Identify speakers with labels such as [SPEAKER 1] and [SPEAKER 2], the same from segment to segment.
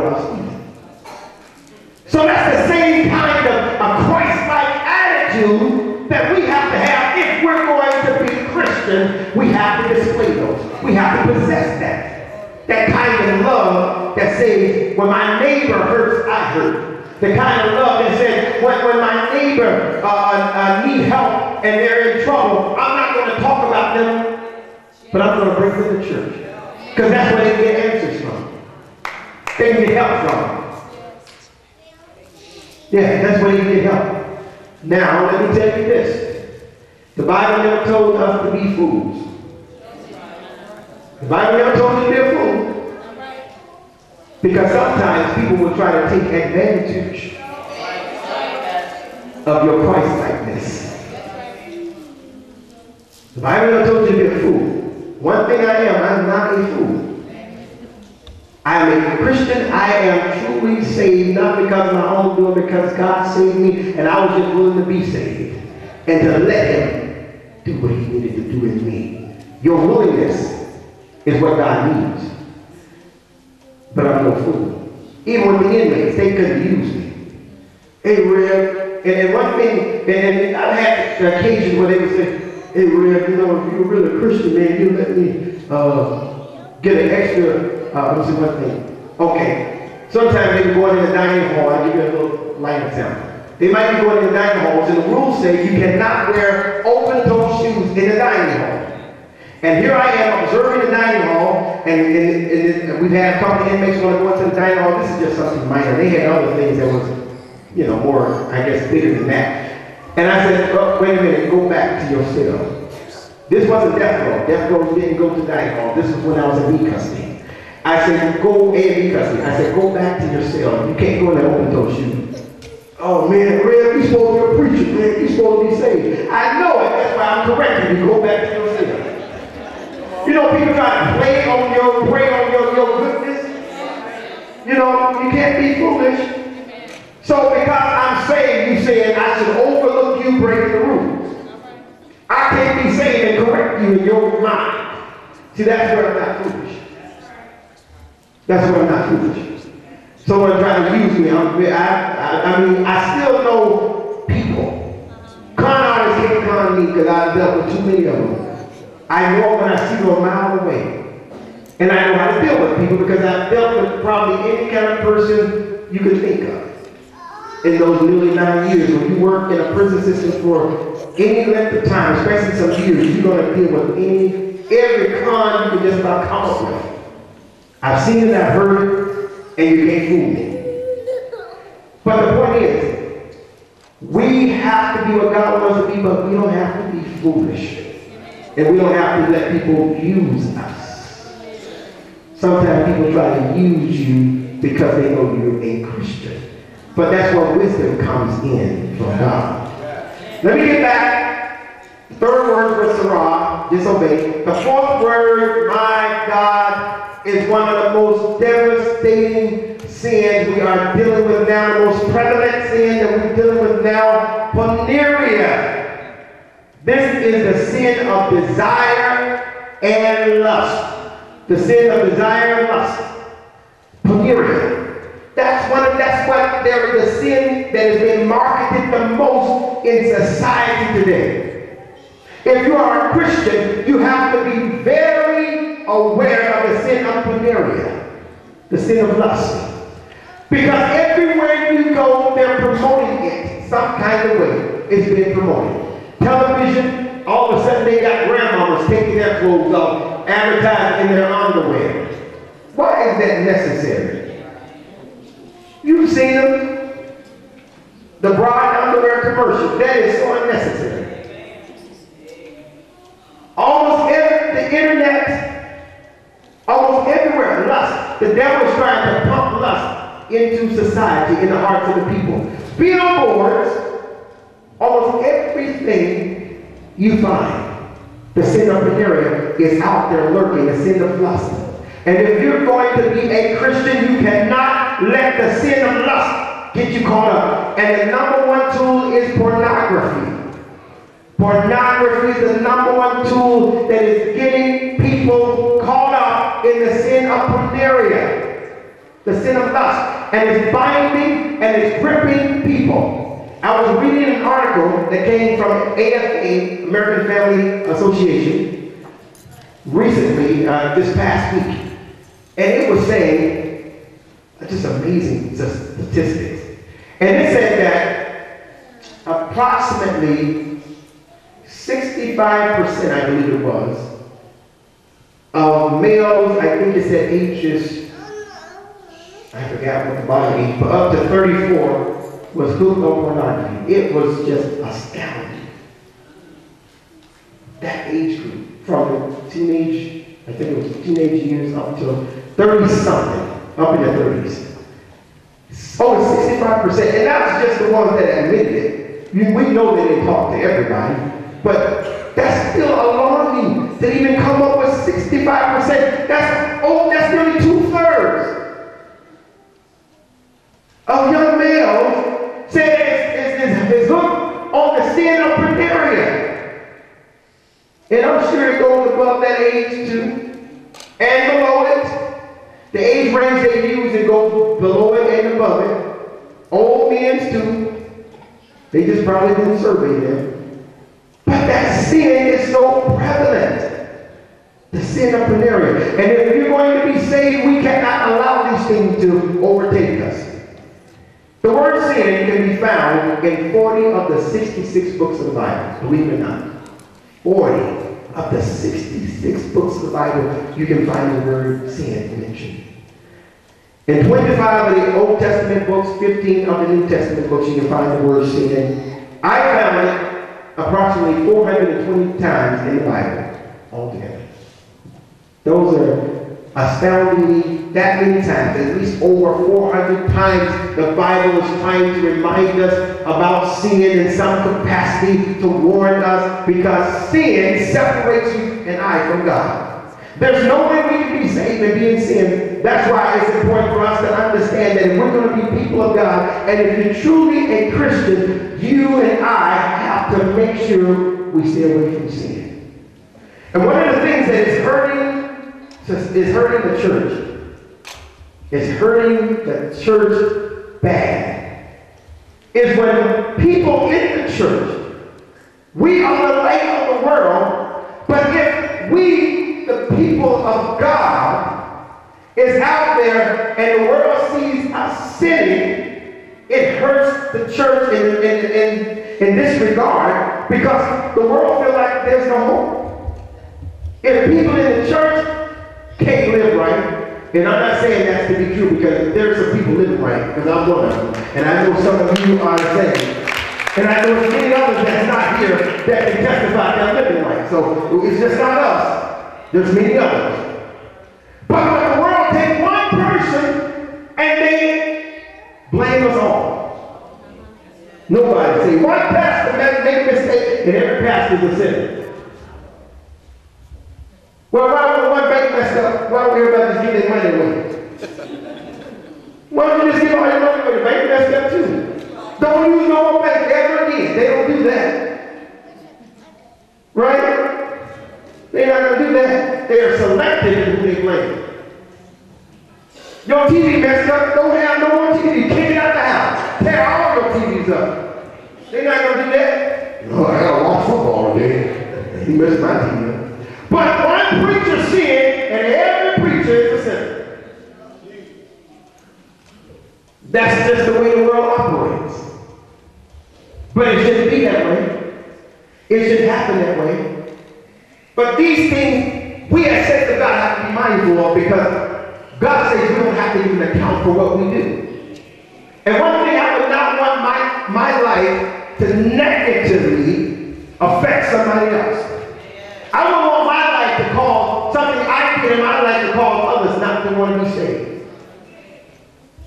[SPEAKER 1] about Stephen. So that's the same kind of a Christ-like attitude that we have to have if we're going to be Christian. We have to display those. We have to possess that. That kind of love that says, when my neighbor hurts, I hurt. The kind of love that says, when my neighbor need help and they're in trouble, I'm not going to talk about them, but I'm going to bring them to church. Because that's where they get answers from. They can get help from. Yeah, that's where you get help. Now, let me tell you this. The Bible never told us to be fools. The Bible never told you to be a fool. Because sometimes people will try to take advantage of your Christ-likeness. The Bible never told you to be a fool. One thing I am, I'm not a fool. I am a Christian. I am truly saved, not because of my own doing, because God saved me, and I was just willing to be saved and to let Him do what He needed to do in me. Your willingness is what God needs. But I'm no fool. Even with the inmates, they couldn't use me. Hey, Rev, and one thing, and I've had occasions where they would say, hey, Rev, you know, if you're really a Christian, man, you let me get an extra. Let's see one thing. Okay. Sometimes they can go in the dining hall. I'll give you a little light example. They might be going in the dining halls, and the rules say you cannot wear open-toe shoes in the dining hall. And here I am observing the dining hall, and we've had a couple of inmates want to go into the dining hall. This is just something minor. They had other things that was, you know, more, I guess, bigger than that. And I said, oh, wait a minute, go back to your cell. This wasn't death row. Death row didn't go to the dining hall. This was when I was in B custody. I said, go A&B custody. I said, go back to your cell. You can't go in that open-toe shoe. Oh, man, Rev, you're supposed to be a preacher, man. You're supposed to be saved. I know it. That's why I'm correcting you. Go back to your cell. You know, people try to prey on your goodness. You know, you can't be foolish. So because I'm saved, you said I should overlook you breaking the rules. I can't be saved and correct you in your mind. See, that's where I'm not foolish. That's where I'm not foolish. Someone trying to use me. I mean, I still know people. Con artists can't con me because I've dealt with too many of them. I know when I see them a mile away. And I know how to deal with people because I've dealt with probably any kind of person you could think of. In those nearly 9 years, when you work in a prison system for any length of time, especially some years, you're going to deal with every con you can just about come up with. I've seen it, I've heard it, and you can't fool me. But the point is, we have to be what God wants us to be, but we don't have to be foolish. And we don't have to let people use us. Sometimes people try to use you because they know you're a Christian. But that's where wisdom comes in from God. Let me get back. The third word was Sarah, disobey. The fourth word, my God, is one of the most devastating sins we are dealing with now, the most prevalent sin that we're dealing with now, porneia. This is the sin of desire and lust. The sin of desire and lust. Porneia. That's the sin that has been marketed the most in society today. If you are a Christian, you have to be very aware of the sin of porneia, the sin of lust. Because everywhere you go, they're promoting it some kind of way. It's being promoted. Television, all of a sudden they got grandmamas taking their clothes off, advertising in their underwear. Why is that necessary? You've seen them. The bride underwear commercial. That is so unnecessary. Almost the internet, almost everywhere, lust. The devil is trying to pump lust into society, in the hearts of the people. Billboards, almost everything you find, the sin of porneia is out there lurking, the sin of lust. And if you're going to be a Christian, you cannot let the sin of lust get you caught up. And the number one tool is pornography. Pornography is the number one tool that is getting people caught up in the sin of porneia. The sin of lust. And it's binding and it's gripping people. I was reading an article that came from AFA, American Family Association, recently, this past week. And it was saying, just amazing statistics. And it said that approximately 65%, I believe it was, of males, I think it said ages, I forgot what the bottom age, but up to 34, was hooked on pornography. It was just astounding. That age group, from teenage, I think it was teenage years up to 30-something, up in their 30s. Over 65%, and that's just the ones that admitted it. We know they didn't talk to everybody, but that's still alarming to even come up with 65%. That's nearly 2/3 of young males say is hooked on the sin of pornography. And I'm sure it goes above that age too, and below it. The age range they use, it goes below it and above it. Old men too. They just probably didn't survey them. But that sin is so prevalent. The sin of pornography. And if you're going to be saved, we cannot allow these things to overtake us. The word sin can be found in 40 of the 66 books of the Bible, believe it or not. 40 of the 66 books of the Bible, you can find the word sin mentioned. In 25 of the Old Testament books, 15 of the New Testament books, you can find the word sin. I found it approximately 420 times in the Bible altogether. Those are astoundingly that many times, at least over 400 times, the Bible is trying to remind us about sin in some capacity, to warn us, because sin separates you and I from God. There's no way we can be saved and be in sin. That's why it's important for us to understand that if we're going to be people of God, and if you're truly a Christian, you and I have to make sure we stay away from sin. And one of the things that is hurting the church. It's hurting the church bad. Is when people in the church, we are the light of the world, but if we, the people of God, is out there and the world sees us sinning, it hurts the church in this regard, because the world feels like there's no hope. If people in the church can't live right, and I'm not saying that's to be true, because there's some people living right, because I'm one of them, and I know some of you are the same. And I know there's many others that's not here that can testify they're living right. So it's just not us. There's many others. But when the world takes one person and they blame us all. Nobody say one pastor make a mistake and every pastor is a sinner. Well, why would one bank messed up? Why don't everybody just give their money away? Why don't you just give all your money away? The bank messed up too. Don't use no more bank ever again. They don't do that. Right? They're not going to do that. They are selective in who they blame. Your TV messed up. Don't have no more TV. Kick it out the house. Tear all your TVs up. They're not going to do that. No, I got to watch football today. He messed my TV up. But one preacher sinned, and every preacher is a sinner. That's just the way the world operates. But it shouldn't be that way. It should happen that way. But these things, we as saints of God have to be mindful of, because God says we don't have to even account for what we do. And one thing I would not want my life to negatively affect somebody else. I don't want my life to cause something I did in my life to cause others not to want to be saved.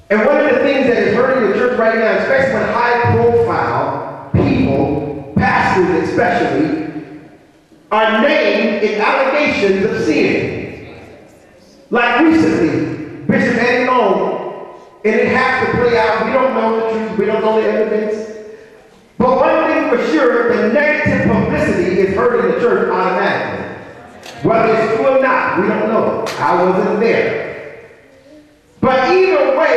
[SPEAKER 1] And one of the things that is hurting the church right now, especially when high-profile people, pastors especially, are named in allegations of sin. Like recently, Bishop Eddie Long, and it has to play out. We don't know the truth. We don't know the evidence. But one thing for sure, the negative publicity is hurting the church automatically. Whether it's true or not, we don't know. I wasn't there. But either way,